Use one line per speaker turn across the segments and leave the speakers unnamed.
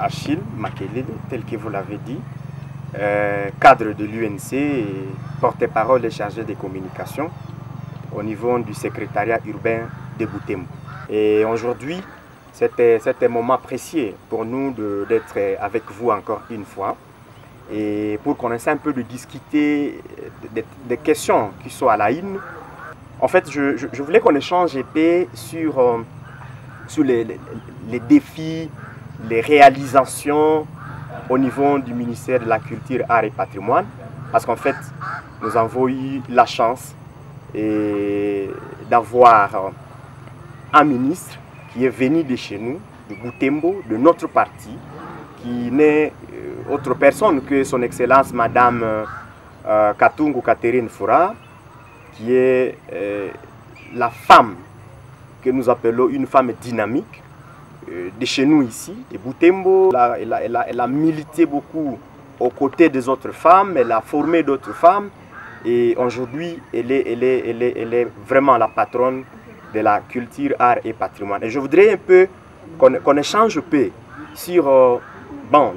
Achille Makelele, tel que vous l'avez dit, cadre de l'UNC et porte-parole et chargé des communications au niveau du secrétariat urbain de Butembo. Et aujourd'hui, c'était un moment précieux pour nous d'être avec vous encore une fois et pour qu'on essaie un peu de discuter des questions qui sont à la une. En fait, je voulais qu'on échange épais sur les défis, les réalisations au niveau du ministère de la Culture, Arts et Patrimoine, parce qu'en fait, nous avons eu la chance d'avoir un ministre qui est venu de chez nous, de Butembo, de notre parti, qui n'est autre personne que son Excellence Madame Katungu Catherine Fura, qui est la femme que nous appelons une femme dynamique de chez nous ici, de Butembo. Elle a milité beaucoup aux côtés des autres femmes, elle a formé d'autres femmes et aujourd'hui elle est vraiment la patronne de la culture, art et patrimoine. Et je voudrais un peu qu'on échange un peu sur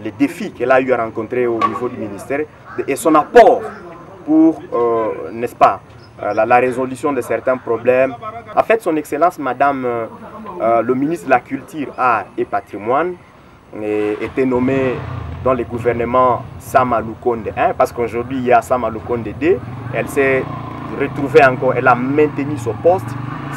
les défis qu'elle a eu à rencontrer au niveau du ministère et son apport pour, n'est-ce pas, la résolution de certains problèmes. En fait, son Excellence Madame le ministre de la Culture, Art et Patrimoine était nommé dans le gouvernement Sama Lukonde 1, parce qu'aujourd'hui il y a Sama Lukonde 2. Elle s'est retrouvée encore, elle a maintenu son poste.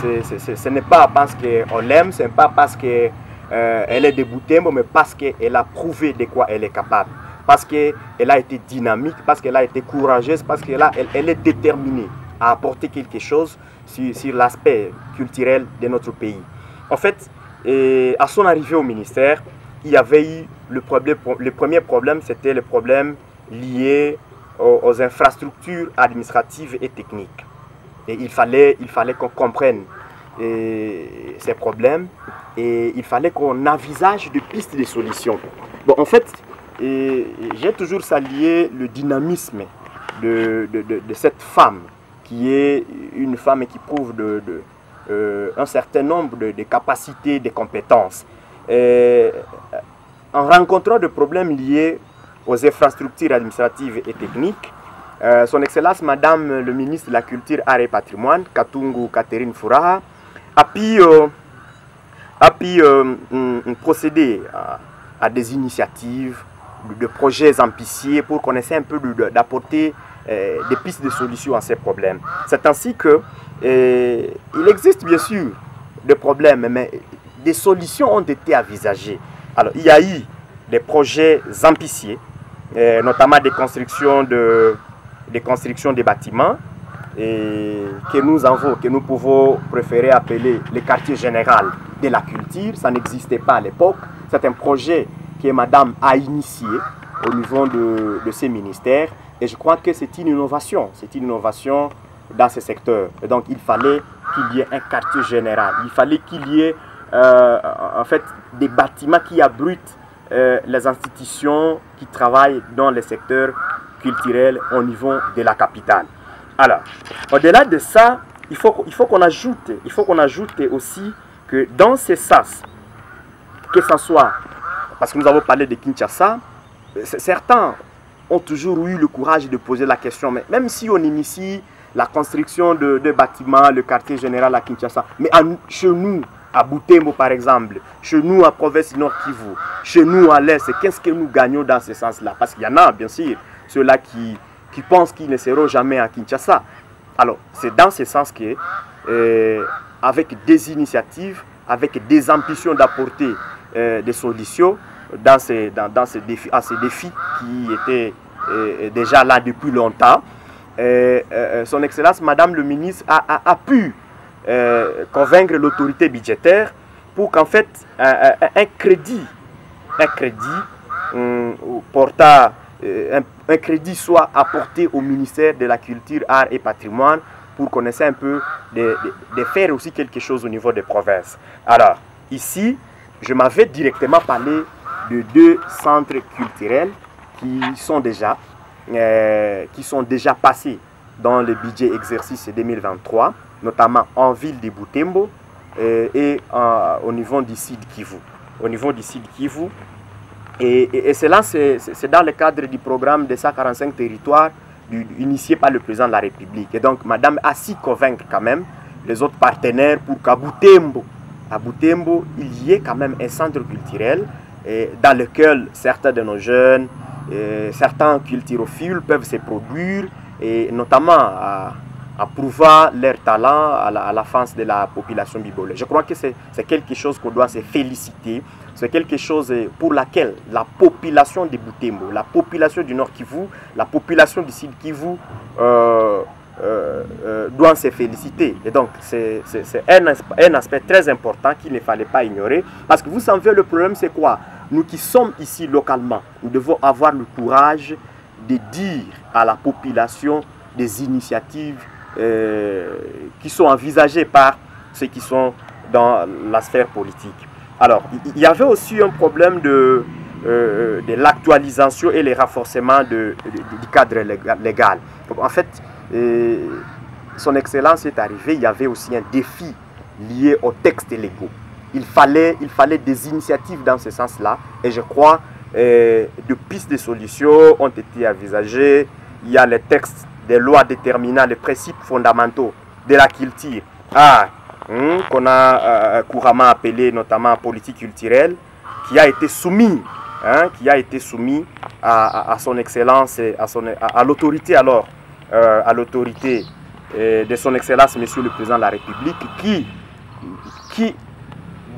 Ce n'est pas parce qu'on l'aime, ce n'est pas parce qu'elle est de Butembo, mais parce qu'elle a prouvé de quoi elle est capable. Parce qu'elle a été dynamique, parce qu'elle a été courageuse, parce qu'elle est déterminée à apporter quelque chose sur l'aspect culturel de notre pays. En fait, à son arrivée au ministère, il y avait eu le premier problème, c'était le problème lié aux infrastructures administratives et techniques. Et il fallait qu'on comprenne ces problèmes et il fallait qu'on envisage des pistes de solutions. Bon, en fait, j'ai toujours salué le dynamisme de cette femme, qui est une femme qui prouve un certain nombre de capacités, de compétences. En rencontrant des problèmes liés aux infrastructures administratives et techniques, son Excellence Madame le ministre de la Culture, Art et Patrimoine, Katungu Catherine Furaha, a pu procéder à des initiatives, de projets ambitieux pour qu'on essaie un peu d'apporter des pistes de solutions à ces problèmes. C'est ainsi que il existe bien sûr des problèmes, mais des solutions ont été envisagées. Alors, il y a eu des projets ambitieux, notamment des constructions des bâtiments que nous pouvons préférer appeler le quartier général de la culture. Ça n'existait pas à l'époque. C'est un projet que Madame a initié au niveau de ces ministères. Et je crois que c'est une innovation dans ce secteur. Et donc il fallait qu'il y ait un quartier général. Il fallait qu'il y ait en fait des bâtiments qui abritent les institutions qui travaillent dans le secteur culturel au niveau de la capitale. Alors, au-delà de ça, il faut qu'on ajoute aussi que dans ces SAS, que ce soit, parce que nous avons parlé de Kinshasa, certains ont toujours eu le courage de poser la question, mais même si on initie la construction de bâtiments, le quartier général à Kinshasa, mais chez nous, à Butembo par exemple, chez nous à Province Nord Kivu, chez nous à l'Est, qu'est-ce que nous gagnons dans ce sens-là? Parce qu'il y en a bien sûr ceux-là qui pensent qu'ils ne seront jamais à Kinshasa. Alors c'est dans ce sens que, avec des initiatives, avec des ambitions d'apporter des solutions, à ces défis qui étaient déjà là depuis longtemps, son Excellence Madame le ministre a pu convaincre l'autorité budgétaire pour qu'en fait un crédit soit apporté au ministère de la Culture, Art et Patrimoine pour qu'on essaie un peu de faire aussi quelque chose au niveau des provinces. Alors ici, je m'avais directement parlé de 2 centres culturels qui sont déjà passés dans le budget exercice 2023, notamment en ville de Butembo et au niveau du Sud Kivu. Au niveau du Sud Kivu, Et cela, c'est dans le cadre du programme des 145 territoires initié par le président de la République. Et donc, madame a su convaincre quand même les autres partenaires pour qu'à Butembo, il y ait quand même un centre culturel dans lequel certains de nos jeunes, certains culturophiles peuvent se produire, et notamment à prouver leur talent à la face de la population bibolaise. Je crois que c'est quelque chose qu'on doit se féliciter. C'est quelque chose pour laquelle la population de Butembo, la population du Nord Kivu, la population du Sud Kivu doit se féliciter. Et donc, c'est un aspect très important qu'il ne fallait pas ignorer. Parce que vous savez, le problème, c'est quoi? Nous qui sommes ici localement, nous devons avoir le courage de dire à la population des initiatives qui sont envisagées par ceux qui sont dans la sphère politique. Alors, il y avait aussi un problème de l'actualisation et le renforcement du cadre légal. En fait, son Excellence est arrivée, il y avait aussi un défi lié aux textes légaux. Il fallait des initiatives dans ce sens-là, et je crois de pistes de solutions ont été envisagées. Il y a les textes des lois déterminant les principes fondamentaux de la culture, qu'on a couramment appelé notamment politique culturelle, qui a été soumis, à son Excellence, à l'autorité alors, à l'autorité de son Excellence Monsieur le Président de la République, qui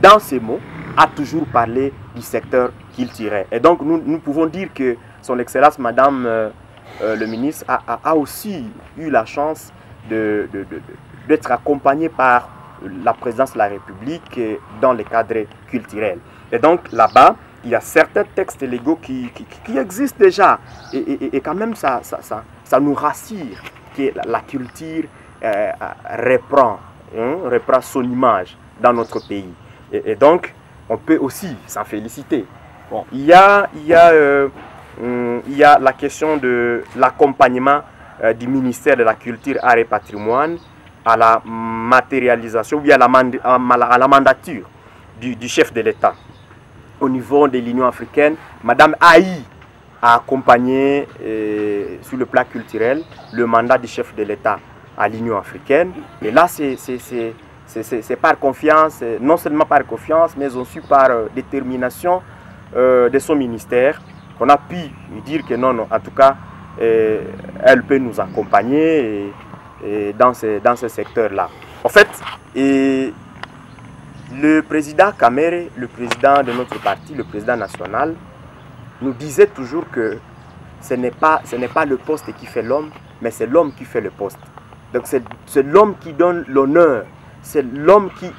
dans ces mots a toujours parlé du secteur culturel. Et donc nous pouvons dire que son Excellence Madame le ministre a aussi eu la chance d'être accompagné par la présidence de la République dans le cadre culturel. Et donc là-bas, il y a certains textes légaux qui existent déjà. Et quand même, ça nous rassure que la culture reprend son image dans notre pays. Et donc, on peut aussi s'en féliciter. Bon, il y a la question de l'accompagnement du ministère de la Culture, Arts et Patrimoine à la matérialisation, ou à la mandature du chef de l'État. Au niveau de l'Union africaine, Madame Aïe a accompagné sur le plan culturel le mandat du chef de l'État à l'Union africaine. Et là, c'est par confiance, non seulement par confiance, mais aussi par détermination de son ministère, qu'on a pu dire que non, en tout cas, elle peut nous accompagner dans ce secteur-là. En fait, le président Kamere, le président de notre parti, le président national, nous disait toujours que ce n'est pas le poste qui fait l'homme, mais c'est l'homme qui fait le poste. Donc c'est l'homme qui donne l'honneur, c'est l'homme qui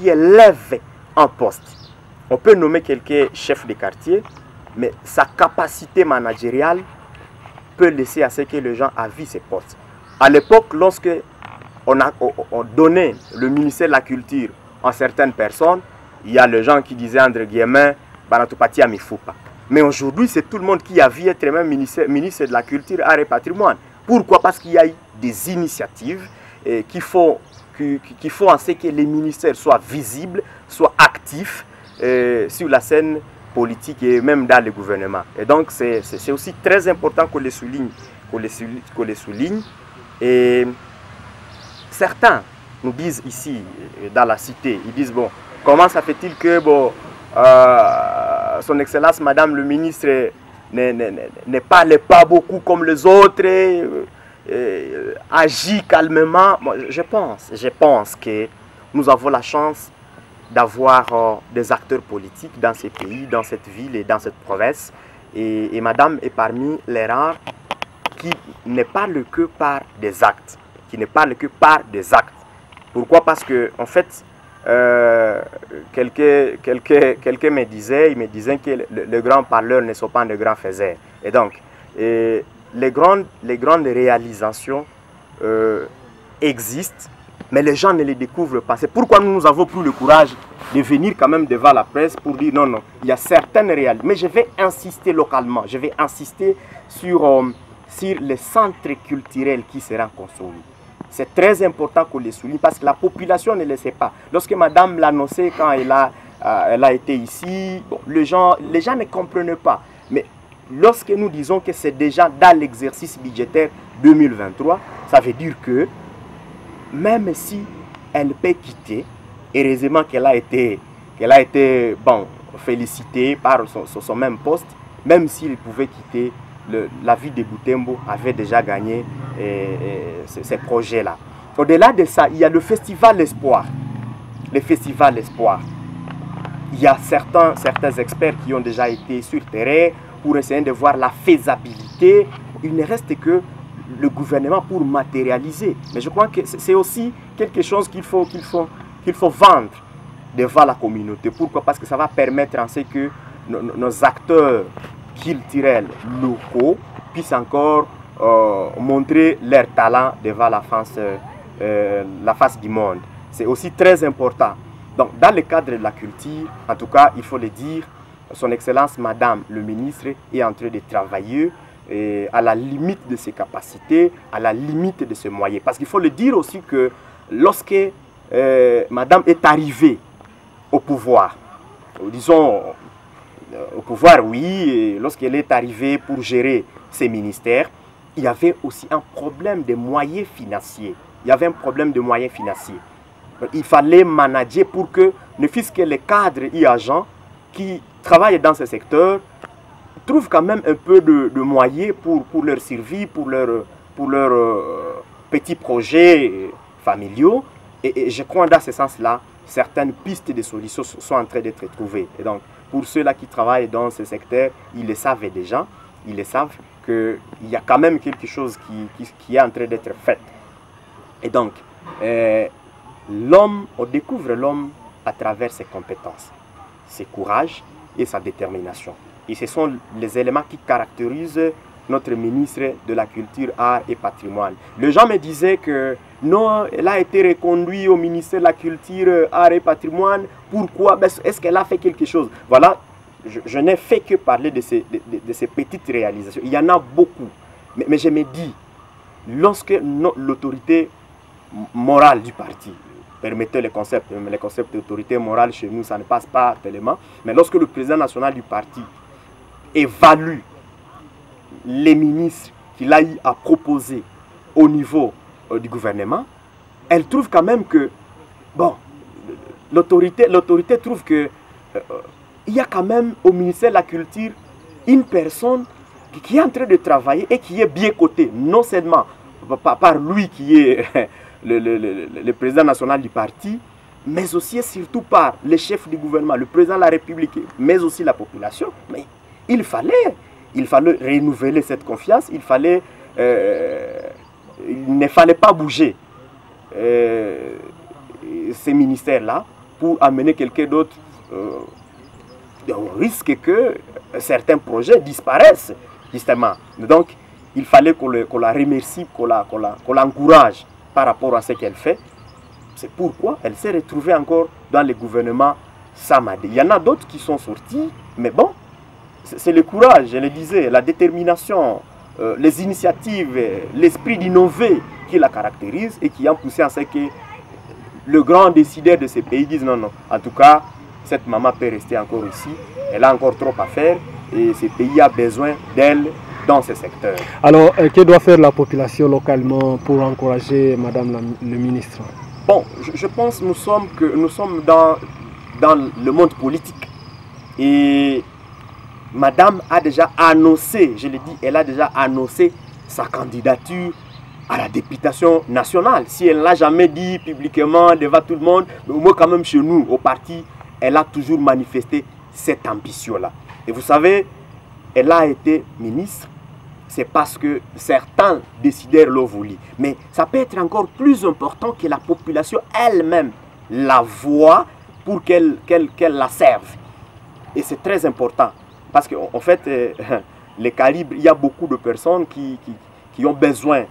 élève un poste. On peut nommer quelqu'un chef de quartier, mais sa capacité managériale peut laisser à ce que les gens avient ses postes. À l'époque, lorsque on donnait le ministère de la Culture à certaines personnes, il y a les gens qui disaient entre guillemets Banatopati Amifupa. Mais aujourd'hui, c'est tout le monde qui a vu être même ministre de la Culture, Arts et Patrimoine. Pourquoi? Parce qu'il y a eu des initiatives qui font en sorte que les ministères soient visibles, soient actifs sur la scène politique et même dans le gouvernement. Et donc, c'est aussi très important qu'on les souligne. Et certains nous disent ici, dans la cité, ils disent, bon, comment ça fait-il que son Excellence Madame le ministre ne parle pas beaucoup comme les autres, agit calmement? Bon, je pense que nous avons la chance d'avoir des acteurs politiques dans ces pays, dans cette ville et dans cette province. Et Madame est parmi les rares qui ne parlent que par des actes. Pourquoi? Parce que, en fait, quelqu'un me disait que les grands parleurs ne sont pas de grands faiseurs. Et donc, les grandes réalisations existent, mais les gens ne les découvrent pas. C'est pourquoi nous avons pris le courage de venir quand même devant la presse pour dire non, il y a certaines réalités. Mais je vais insister localement, je vais insister sur les centres culturels qui seront construits. C'est très important qu'on les souligne parce que la population ne le sait pas. Lorsque Madame l'annonçait quand elle a elle a été ici. Bon, les gens ne comprennent pas. Mais lorsque nous disons que c'est déjà dans l'exercice budgétaire 2023, ça veut dire que même si elle peut quitter, heureusement qu'elle a été bon, félicitée par son même poste, même s'il pouvait quitter, la ville de Butembo avait déjà gagné ces projets-là. Au-delà de ça, il y a le Festival Espoir. Le Festival Espoir. Il y a certains experts qui ont déjà été sur le terrain pour essayer de voir la faisabilité. Il ne reste que le gouvernement pour matérialiser. Mais je crois que c'est aussi quelque chose qu'il faut vendre devant la communauté. Pourquoi? Parce que ça va permettre en ce que nos acteurs culturels locaux puissent encore montrer leur talent devant la face du monde. C'est aussi très important. Donc, dans le cadre de la culture, en tout cas, il faut le dire, son Excellence Madame le ministre est en train de travailler à la limite de ses capacités, à la limite de ses moyens. Parce qu'il faut le dire aussi que lorsque Madame est arrivée au pouvoir, disons au pouvoir, oui, lorsqu'elle est arrivée pour gérer ses ministères, il y avait aussi un problème de moyens financiers. Il y avait un problème de moyens financiers. Il fallait manager pour que, ne fût-ce que les cadres et agents qui travaillent dans ce secteur trouvent quand même un peu de moyens pour leur survie, pour leurs petits projets familiaux. Et je crois dans ce sens-là, certaines pistes de solutions sont en train d'être trouvées. Et donc, pour ceux-là qui travaillent dans ce secteur, ils le savent déjà. Ils le savent qu'il y a quand même quelque chose qui est en train d'être fait. Et donc, on découvre l'homme à travers ses compétences, ses courages et sa détermination. Et ce sont les éléments qui caractérisent notre ministre de la Culture, Art et Patrimoine. Les gens me disaient que non, elle a été reconduite au ministère de la Culture, Art et Patrimoine. Pourquoi? Est-ce qu'elle a fait quelque chose? Voilà, je n'ai fait que parler de ces petites réalisations. Il y en a beaucoup. Mais je me dis, lorsque l'autorité morale du parti, permettez les concepts d'autorité morale chez nous, ça ne passe pas tellement, mais lorsque le président national du parti évalue les ministres qu'il a eu à proposer au niveau du gouvernement, elle trouve quand même que, bon, l'autorité trouve que il y a quand même au ministère de la Culture une personne qui est en train de travailler et qui est bien cotée, non seulement par lui qui est le président national du parti, mais aussi et surtout par le chef du gouvernement, le président de la République, mais aussi la population. Mais il fallait renouveler cette confiance, il ne fallait pas bouger ces ministères-là pour amener quelqu'un d'autre. On risque que certains projets disparaissent, justement. Donc, il fallait qu'on la remercie, qu'on l'encourage par rapport à ce qu'elle fait. C'est pourquoi elle s'est retrouvée encore dans le gouvernement Samade. Il y en a d'autres qui sont sortis, mais bon, c'est le courage, je le disais, la détermination, les initiatives, l'esprit d'innover qui la caractérise et qui ont poussé à ce que le grand décideur de ces pays dise non, non, en tout cas, cette maman peut rester encore ici, elle a encore trop à faire et ce pays a besoin d'elle dans ce secteur. Alors, que doit faire la population localement pour encourager Madame le ministre? Bon, je pense que nous sommes dans le monde politique et Madame a déjà annoncé, je le dis, elle a déjà annoncé sa candidature à la députation nationale. Si elle ne l'a jamais dit publiquement devant tout le monde, mais au moins quand même chez nous, au parti, elle a toujours manifesté cette ambition-là. Et vous savez, elle a été ministre, c'est parce que certains décideurs l'ont voulu. Mais ça peut être encore plus important que la population elle-même la voit pour qu'elle la serve. Et c'est très important. Parce qu'en fait, les calibres, il y a beaucoup de personnes qui ont besoin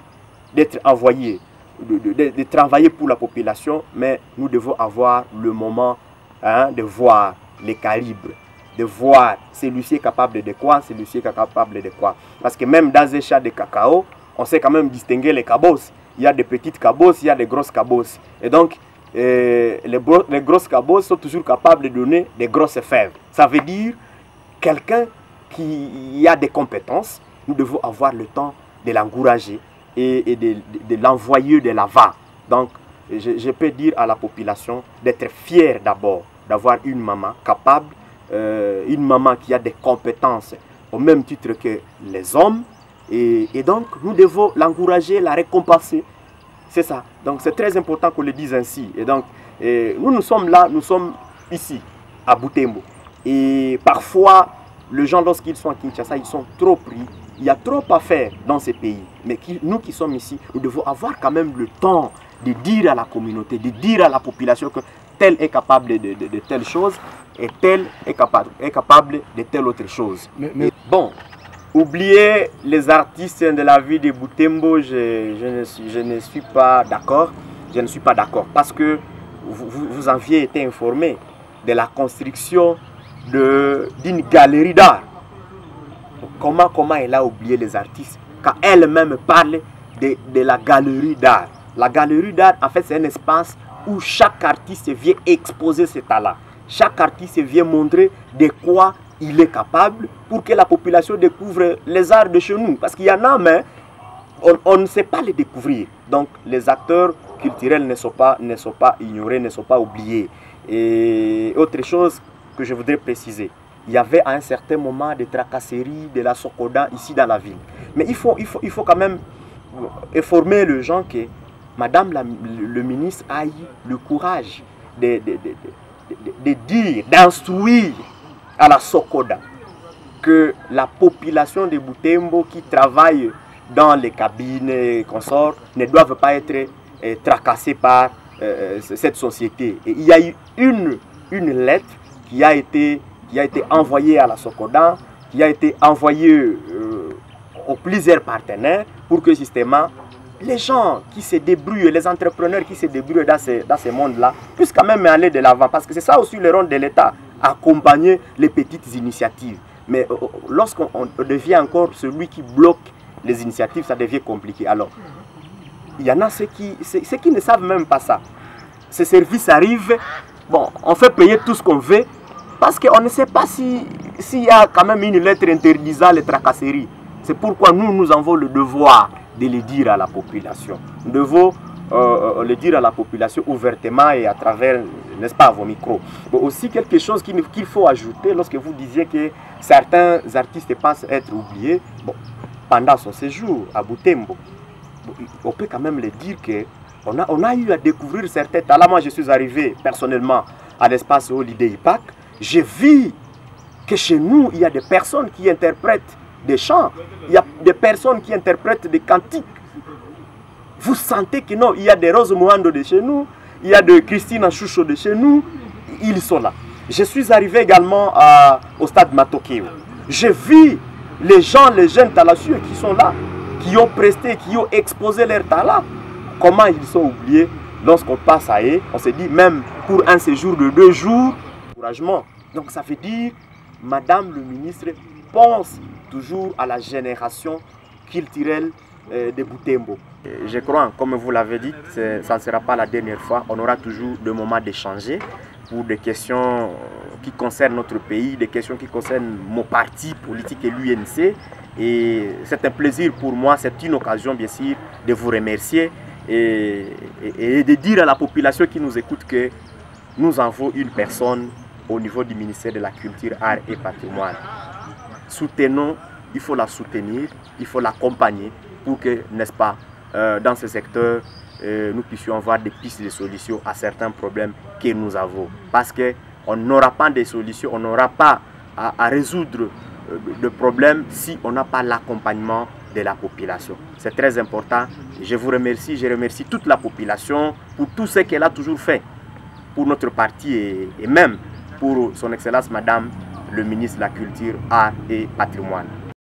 d'être envoyées, de travailler pour la population, mais nous devons avoir le moment de voir les calibres, de voir celui-ci est capable de quoi, celui-ci est capable de quoi. Parce que même dans un champ de cacao, on sait quand même distinguer les cabosses. Il y a des petites cabosses, il y a des grosses cabosses. Et donc, les grosses cabosses sont toujours capables de donner des grosses fèves. Ça veut dire quelqu'un qui a des compétences, nous devons avoir le temps de l'encourager et de l'envoyer de l'avant. Donc, je peux dire à la population d'être fière d'abord d'avoir une maman capable, une maman qui a des compétences au même titre que les hommes. Et donc, nous devons l'encourager, la récompenser. C'est ça. Donc, c'est très important qu'on le dise ainsi. Et donc, nous sommes là, nous sommes ici, à Butembo. Et parfois, les gens, lorsqu'ils sont à Kinshasa, ils sont trop pris. Il y a trop à faire dans ces pays. Mais nous qui sommes ici, nous devons avoir quand même le temps de dire à la communauté, de dire à la population que tel est capable de telle chose et tel est capable de telle autre chose. Bon, oublier les artistes de la vie de Butembo, je ne suis pas d'accord. Je ne suis pas d'accord parce que vous aviez été informé de la construction d'une galerie d'art. Comment elle a oublié les artistes quand elle-même parle de la galerie d'art. La galerie d'art, en fait, c'est un espace où chaque artiste vient exposer ses talents. Chaque artiste vient montrer de quoi il est capable pour que la population découvre les arts de chez nous. Parce qu'il y en a, mais on ne sait pas les découvrir. Donc, les acteurs culturels ne sont pas ignorés, ne sont pas oubliés. Et autre chose que je voudrais préciser, il y avait à un certain moment des tracasseries de la Sokoda ici dans la ville. Mais il faut quand même informer les gens que Madame le ministre a eu le courage de dire, d'instruire à la Sokoda que la population de Butembo qui travaille dans les cabines et consorts ne doivent pas être tracassés par cette société. Et il y a eu une lettre qui a été envoyée à la Sokoda, qui a été envoyée aux plusieurs partenaires pour que justement les gens qui se débrouillent, les entrepreneurs qui se débrouillent dans ce monde-là, puissent quand même aller de l'avant. Parce que c'est ça aussi le rôle de l'État, accompagner les petites initiatives. Mais lorsqu'on devient encore celui qui bloque les initiatives, ça devient compliqué. Alors, il y en a ceux qui ne savent même pas ça. Ces services arrivent, bon, on fait payer tout ce qu'on veut, parce qu'on ne sait pas s'il y a quand même une lettre interdisant les tracasseries. C'est pourquoi nous avons le devoir de le dire à la population. Nous devons le dire à la population ouvertement et à travers, n'est-ce pas, vos micros. Mais aussi quelque chose qu'il faut ajouter lorsque vous disiez que certains artistes pensent être oubliés. Bon, pendant son séjour à Butembo, on peut quand même le dire qu'on a eu à découvrir certains talents. Moi, je suis arrivé personnellement à l'espace Holiday Impact. J'ai vu que chez nous, il y a des personnes qui interprètent des chants, il y a des personnes qui interprètent des cantiques. Vous sentez que non, il y a des Rose Muhando de chez nous, il y a de Christine Choucho de chez nous, ils sont là. Je suis arrivé également au stade Matokeo. J'ai vu les gens, les jeunes talentueux qui sont là, qui ont presté, qui ont exposé leur talent. Comment ils sont oubliés lorsqu'on passe à eux? On se dit même pour un séjour de 2 jours, encouragement. Donc ça veut dire, Madame le ministre pense toujours à la génération culturelle de Butembo. Je crois, comme vous l'avez dit, ça ne sera pas la dernière fois. On aura toujours des moments d'échanger pour des questions qui concernent notre pays, des questions qui concernent mon parti politique et l'UNC. Et c'est un plaisir pour moi, c'est une occasion bien sûr de vous remercier et de dire à la population qui nous écoute que nous avons une personne au niveau du ministère de la Culture, Art et Patrimoine. Soutenons, il faut la soutenir, il faut l'accompagner pour que, n'est-ce pas, dans ce secteur, nous puissions avoir des pistes de solutions à certains problèmes que nous avons. Parce qu'on n'aura pas de solutions, on n'aura pas à résoudre de problèmes si on n'a pas l'accompagnement de la population. C'est très important. Je vous remercie, je remercie toute la population pour tout ce qu'elle a toujours fait pour notre parti et même pour son Excellence Madame le ministre de la Culture, Art et Patrimoine.